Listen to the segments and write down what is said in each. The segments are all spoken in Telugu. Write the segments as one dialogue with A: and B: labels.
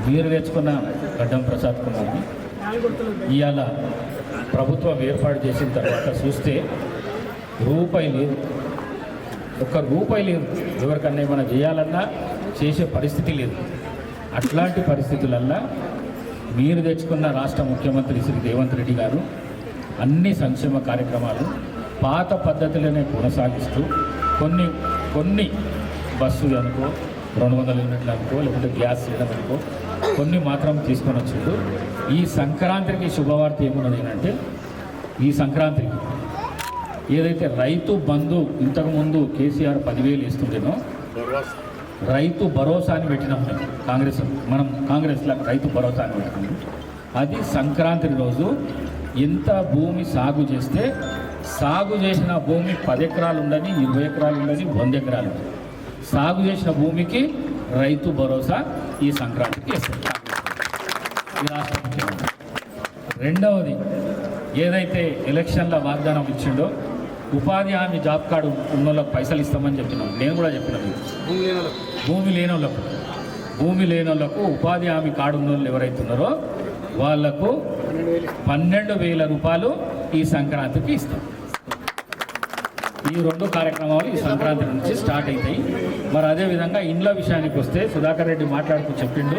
A: మీరు తెచ్చుకున్న గడ్డం ప్రసాద్ కుమార్ని ఇవాళ ప్రభుత్వం ఏర్పాటు చేసిన తర్వాత చూస్తే రూపాయి లేదు, ఒక్క రూపాయి లేదు. ఎవరికన్నా ఏమైనా చేయాలన్నా చేసే పరిస్థితి లేదు. అట్లాంటి పరిస్థితులల్లో మీరు తెచ్చుకున్న రాష్ట్ర ముఖ్యమంత్రి శ్రీ రేవంత్ రెడ్డి గారు అన్ని సంక్షేమ కార్యక్రమాలు పాత పద్ధతిలోనే కొనసాగిస్తూ కొన్ని బస్సు అనుకో 200 యూనిట్లు అనుకో లేకపోతే గ్యాస్ సిలిండర్ అనుకో కొన్ని మాత్రం తీసుకొని వచ్చిండు. ఈ సంక్రాంతికి శుభవార్త ఏమున్నది అంటే, ఈ సంక్రాంతికి ఏదైతే రైతు బంధు ఇంతకుముందు కేసీఆర్ 10,000 ఇస్తుండేనో రైతు భరోసా అని పెట్టినాం మనం కాంగ్రెస్లో రైతు భరోసా అని పెట్టినాము. అది సంక్రాంతి రోజు ఎంత భూమి సాగు చేస్తే సాగు చేసిన భూమి 10 ఎకరాలు ఉండని 20 ఎకరాలు ఉండని 100 ఎకరాలు సాగు చేసిన భూమికి రైతు భరోసా ఈ సంక్రాంతికి ఇస్తుంది ఈ రాష్ట్ర ముఖ్యమంత్రి. రెండవది ఏదైతే ఎలక్షన్ల వాగ్దానం ఇచ్చిండో ఉపాధి హామీ జాబ్ కార్డు ఉన్న వాళ్ళకి పైసలు ఇస్తామని చెప్పినాం. నేను కూడా చెప్పినాను, భూమి లేని వాళ్ళకు ఉపాధి హామీ కార్డు ఉన్న వాళ్ళు ఎవరైతే ఉన్నారో వాళ్లకు 12,000 రూపాయలు ఈ సంక్రాంతికి ఇస్తాం. ఈ 2 కార్యక్రమాలు ఈ సంక్రాంతి నుంచి స్టార్ట్ అవుతాయి. మరి అదేవిధంగా ఇండ్ల విషయానికి వస్తే సుధాకర్ రెడ్డి మాట్లాడుతూ చెప్పిండు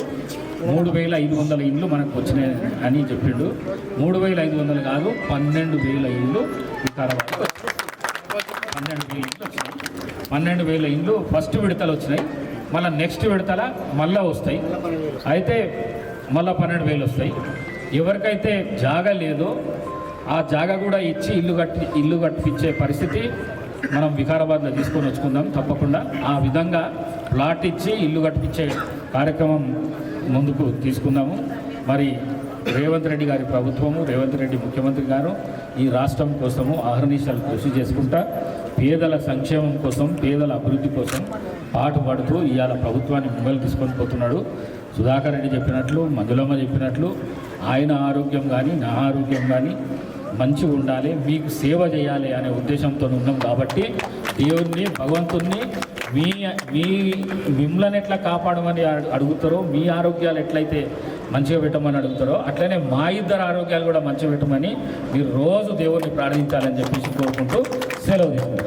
A: 3,500 ఇండ్లు మనకు వచ్చినాయి అని చెప్పిండు. 3,500 కాదు, 12,000 ఇండ్లు వికారాబాద్లో వచ్చినాయి. 12,000 ఇండ్లు వచ్చినాయి. 12,000 ఇండ్లు ఫస్ట్ విడతలు వచ్చినాయి. మళ్ళీ నెక్స్ట్ విడతల మళ్ళీ వస్తాయి. అయితే మళ్ళీ 12,000 వస్తాయి. ఎవరికైతే జాగా లేదో ఆ జాగా కూడా ఇచ్చి ఇల్లు కట్టించే పరిస్థితి మనం వికారాబాద్లో తీసుకొని వచ్చుకుందాం తప్పకుండా. ఆ విధంగా ప్లాట్ ఇచ్చి ఇల్లు కట్టించే కార్యక్రమం ముందుకు తీసుకుందాము. మరి రేవంత్ రెడ్డి గారి ప్రభుత్వము, రేవంత్ రెడ్డి ముఖ్యమంత్రి గారు ఈ రాష్ట్రం కోసము అహర్నిశలు కృషి చేసుకుంటా పేదల సంక్షేమం కోసం, పేదల అభివృద్ధి కోసం పాటుపడుతూ ఇవాళ ప్రభుత్వాన్ని ముంగలు తీసుకొని పోతున్నాడు. సుధాకర్ రెడ్డి చెప్పినట్లు, మంజులమ్మ చెప్పినట్లు ఆయన ఆరోగ్యం కానీ నా ఆరోగ్యం కానీ మంచిగా ఉండాలి, మీకు సేవ చేయాలి అనే ఉద్దేశంతో ఉన్నాం. కాబట్టి దేవుణ్ణి, భగవంతుణ్ణి మిమ్మల్ని ఎట్లా కాపాడమని అడుగుతారో, మీ ఆరోగ్యాలు ఎట్లయితే మంచిగా పెట్టమని అడుగుతారో అట్లనే మా ఇద్దరు ఆరోగ్యాలు కూడా మంచిగా పెట్టమని మీరు రోజు దేవుణ్ణి ప్రార్థించాలని చెప్పేసి కోరుకుంటూ సెలవు తీసుకుంటారు.